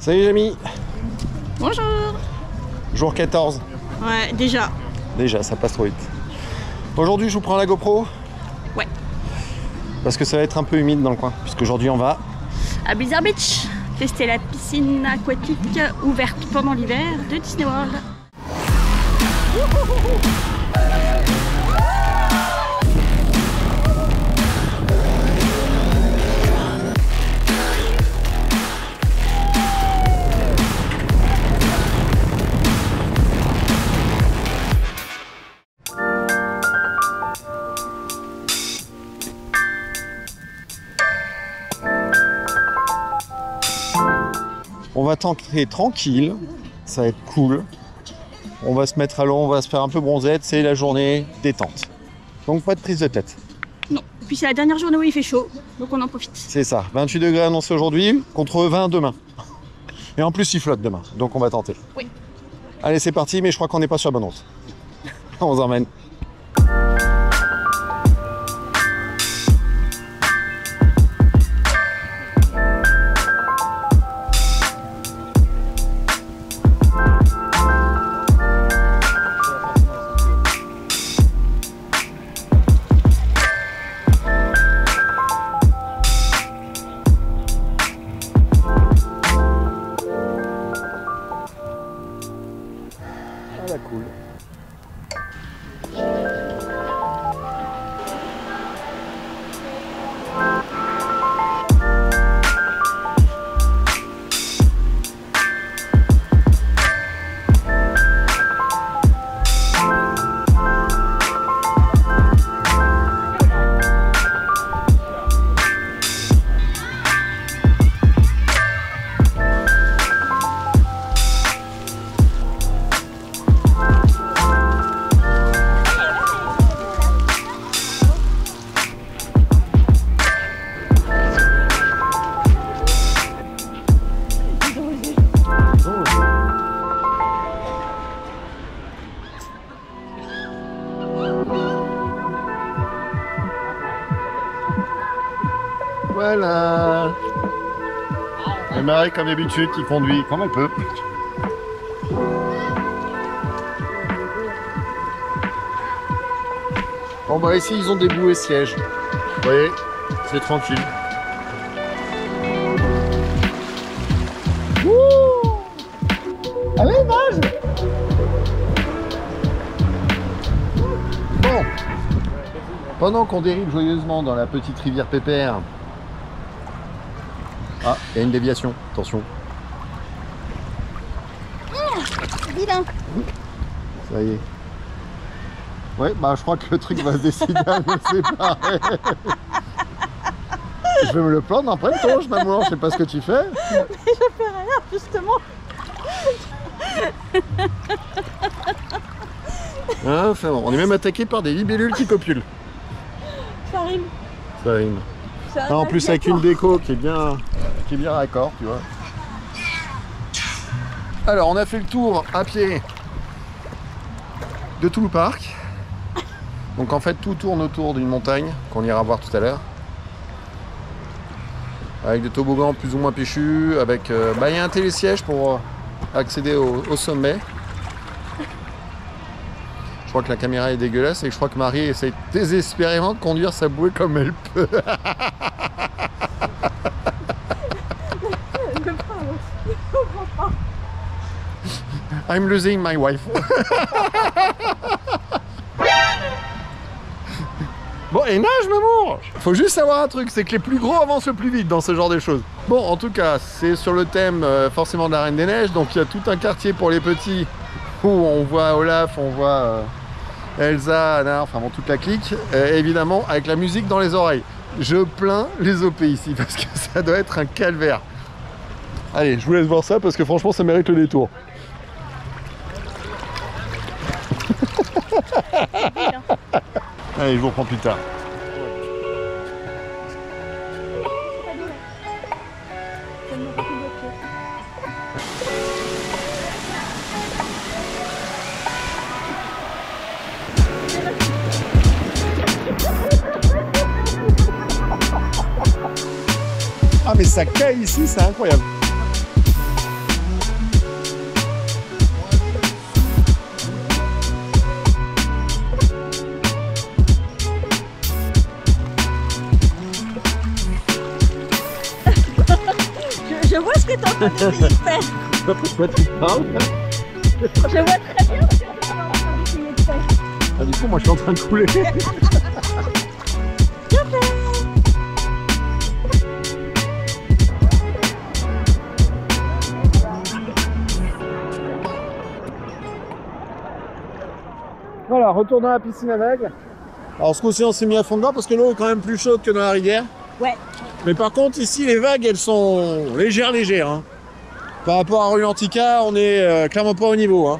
Salut Jamie. Bonjour. Jour 14. Ouais, déjà. Déjà, ça passe trop vite. Aujourd'hui, je vous prends la GoPro. Ouais. Parce que ça va être un peu humide dans le coin. Puisqu'aujourd'hui, on va à Blizzard Beach, tester la piscine aquatique ouverte pendant l'hiver de Disney World. On va tenter tranquille, ça va être cool. On va se mettre à l'eau, on va se faire un peu bronzette, c'est la journée détente. Donc pas de prise de tête. Non, puis c'est la dernière journée où il fait chaud, donc on en profite. C'est ça, 28 degrés annoncés aujourd'hui, contre 20 demain. Et en plus il flotte demain, donc on va tenter. Oui. Allez c'est parti, mais je crois qu'on n'est pas sur la bonne route. On vous emmène. Cool. Voilà. Et Marie, comme d'habitude, qui conduit comme elle peut. Bon bah ici ils ont des bouées sièges. Vous voyez, c'est tranquille. Wouh! Allez, nage! Bon. Pendant qu'on dérive joyeusement dans la petite rivière Pépère. Ah, il y a une déviation, attention. Vilain. Ça y est. Ouais, bah je crois que le truc va se décider à nous séparer. Je vais me le prendre après le tour, maman, je sais pas ce que tu fais. Mais je fais rien, justement. Ah, enfin bon, on est même attaqué par des libellules qui copulent. Ça rime. Ça rime. Ah, en plus avec une déco qui est bien raccord, tu vois. Alors, on a fait le tour à pied de tout le parc. Donc en fait, tout tourne autour d'une montagne qu'on ira voir tout à l'heure. Avec des toboggans plus ou moins péchus, avec... il y a un télésiège pour accéder au sommet. Je crois que la caméra est dégueulasse et je crois que Marie essaye désespérément de conduire sa bouée comme elle peut. I'm losing my wife. Bon, et nage, maman! Faut juste savoir un truc, c'est que les plus gros avancent le plus vite dans ce genre de choses. Bon, en tout cas, c'est sur le thème forcément de la Reine des Neiges, donc il y a tout un quartier pour les petits où on voit Olaf, on voit Elsa, Anna, enfin bon, toute la clique, évidemment avec la musique dans les oreilles. Je plains les OP ici parce que ça doit être un calvaire. Allez, je vous laisse voir ça parce que franchement, ça mérite le détour. Allez, je vous reprends plus tard. Ah mais ça caille ici, c'est incroyable. t'es en train d'essayer de faire. Pourquoi tu parles? Je vois très bien ce que tu es en train d'essayer de faire. Ah, du coup, moi je suis en train de couler. Voilà, retour dans la piscine à vagues. Alors ce coup-ci on s'est mis à fond dedans parce que l'eau est quand même plus chaude que dans la rivière. Ouais. Mais par contre ici les vagues elles sont légères. Hein. Par rapport à Rulantica on est clairement pas au niveau. Hein.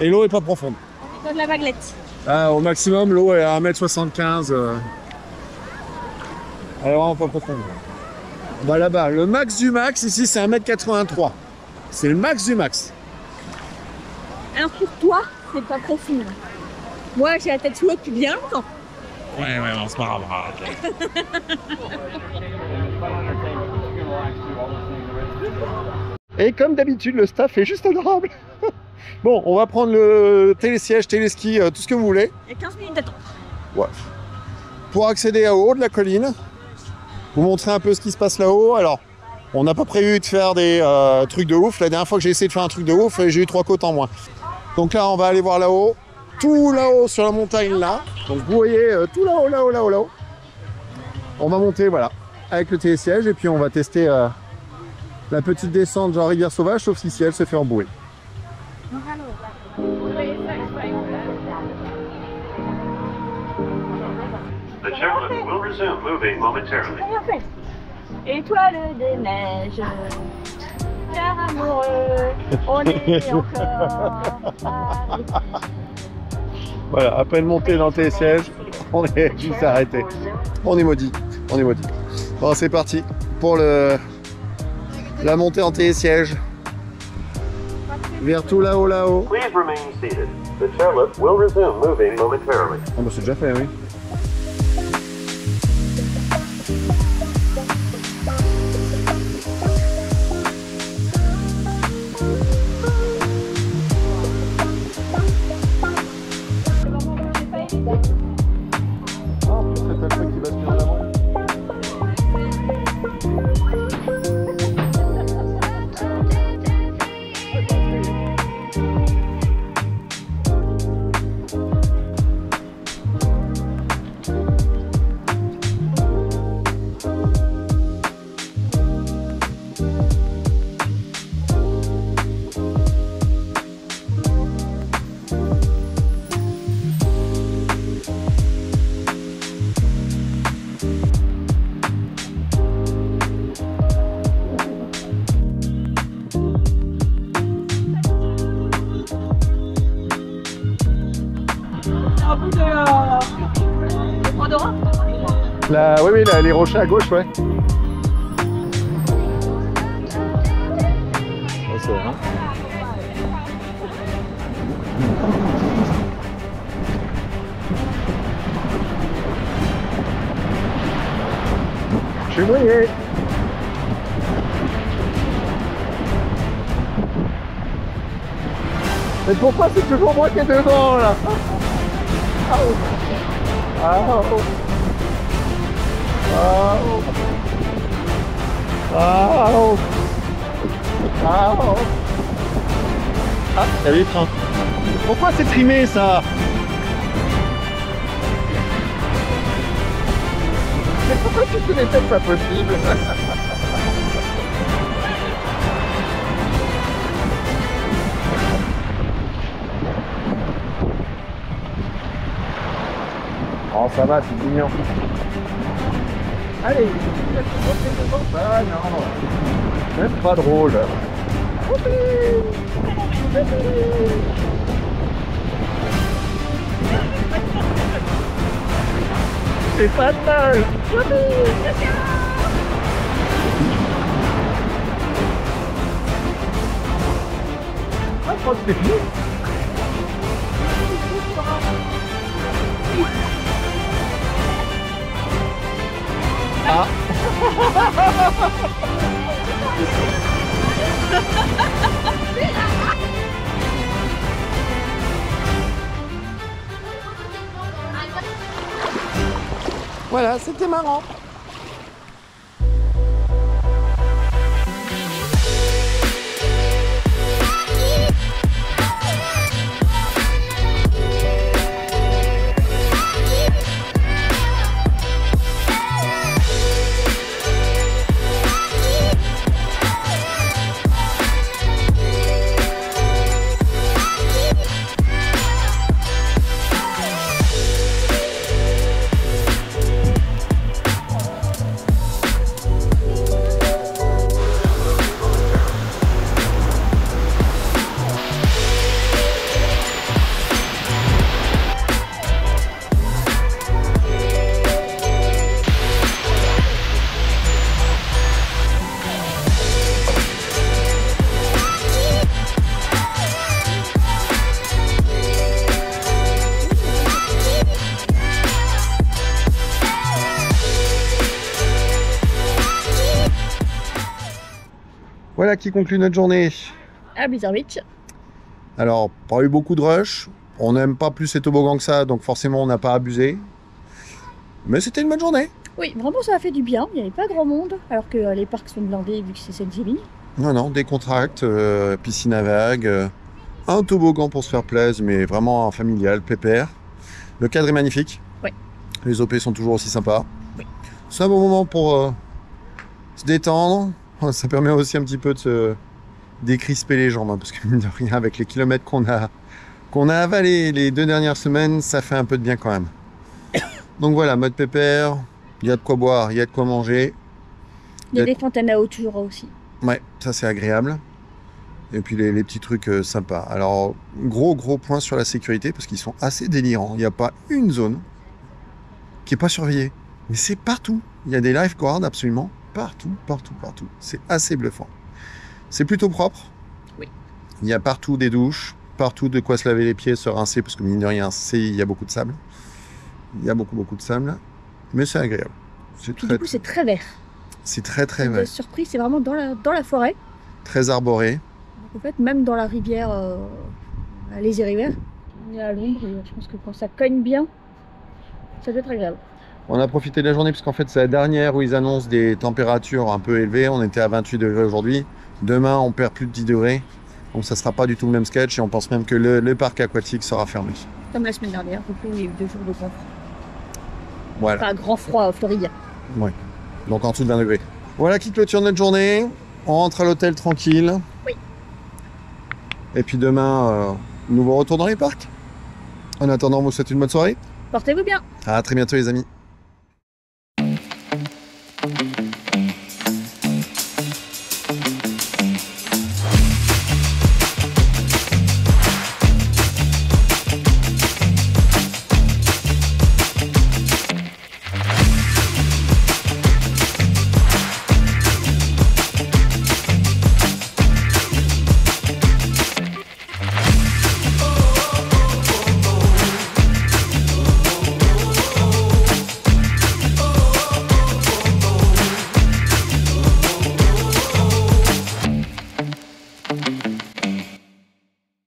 Et l'eau est pas profonde. On est dans de la vaguelette. Ah, au maximum l'eau est à 1,75 m. Elle est vraiment pas profonde. Bah là-bas, le max du max ici c'est 1,83 m. C'est le max du max. Alors pour toi, c'est pas profond. Moi, j'ai la tête sous l'eau depuis bien longtemps. Ouais, on se marre. Et comme d'habitude, le staff est juste adorable. Bon, on va prendre le télésiège, téléski, tout ce que vous voulez. Il y a 15 minutes d'attente. Ouais. Pour accéder au haut de la colline, vous montrer un peu ce qui se passe là-haut. Alors, on n'a pas prévu de faire des trucs de ouf. La dernière fois que j'ai essayé de faire un truc de ouf, j'ai eu 3 côtes en moins. Donc là, on va aller voir là-haut. Tout là-haut sur la montagne là. Donc vous voyez tout là-haut. On va monter voilà avec le télésiège et puis on va tester la petite descente genre rivière sauvage sauf si elle se fait embouer. The chairlift will resume moving momentarily. Étoile des neiges, cœur amoureux, on est encore. Voilà, à peine monté dans le télésiège, on est juste arrêté. On est maudit. Bon, c'est parti pour la montée en télésiège. Vers tout là-haut. Please remain seated. The chairlift will resume moving momentarily. Ah bah c'est déjà fait, oui. Oui, là, les rochers à gauche, ouais. Oh, c'est vrai. Je suis mouillé. Mais pourquoi c'est toujours moi qui est dedans, là? Ah, oh. Ah, oh. Ah, oh. Ah, oh. Ah, il y a les trains. Pourquoi c'est trimé ça? Mais pourquoi tu fais des têtes pas possibles? Oh ça va, c'est mignon. Allez, ah non, même pas drôle. C'est fatal. Ah, je crois que c'est fini. Ah. Voilà, c'était marrant. Voilà qui conclut notre journée. À Blizzard Beach. Alors, pas eu beaucoup de rush. On n'aime pas plus ces toboggans que ça, donc forcément on n'a pas abusé. Mais c'était une bonne journée. Oui, vraiment ça a fait du bien. Il n'y avait pas grand monde, alors que les parcs sont blindés vu que c'est Thanksgiving. Non, décontracte, piscine à vagues, un toboggan pour se faire plaisir, mais vraiment familial, pépère. Le cadre est magnifique. Oui. Les OP sont toujours aussi sympas. Oui. C'est un bon moment pour se détendre. Ça permet aussi un petit peu de se décrisper les jambes, hein, parce que mine de rien, avec les kilomètres qu'on a avalés les 2 dernières semaines, ça fait un peu de bien quand même. Donc voilà, mode pépère, il y a de quoi boire, il y a de quoi manger. Il y a des fontaines à eau toujours aussi. Ouais, ça c'est agréable. Et puis les petits trucs sympas. Alors, gros point sur la sécurité, parce qu'ils sont assez délirants. Il n'y a pas une zone qui n'est pas surveillée. Mais c'est partout. Il y a des lifeguards absolument partout. C'est assez bluffant. C'est plutôt propre. Oui. Il y a partout des douches, partout de quoi se laver les pieds, se rincer, parce que mine de rien, il y a beaucoup de sable. Il y a beaucoup de sable. Mais c'est agréable. Du coup, c'est très vert. C'est très vrai. La surprise, c'est vraiment dans la forêt. Très arboré. Donc, en fait, même dans la rivière, les rivières, on est à l'ombre et je pense que quand ça cogne bien, ça doit être agréable. On a profité de la journée parce qu'en fait, c'est la dernière où ils annoncent des températures un peu élevées. On était à 28 degrés aujourd'hui. Demain, on perd plus de 10 degrés. Donc, ça sera pas du tout le même sketch et on pense même que le parc aquatique sera fermé. Comme la semaine dernière, du coup, il y a eu 2 jours de grand froid. Voilà. Enfin, grand froid floridien. Oui. Donc en dessous de 20 degrés. Voilà qui clôture notre journée. On rentre à l'hôtel tranquille. Oui. Et puis demain, nouveau retour dans les parcs. En attendant, on vous souhaite une bonne soirée. Portez-vous bien. À très bientôt les amis.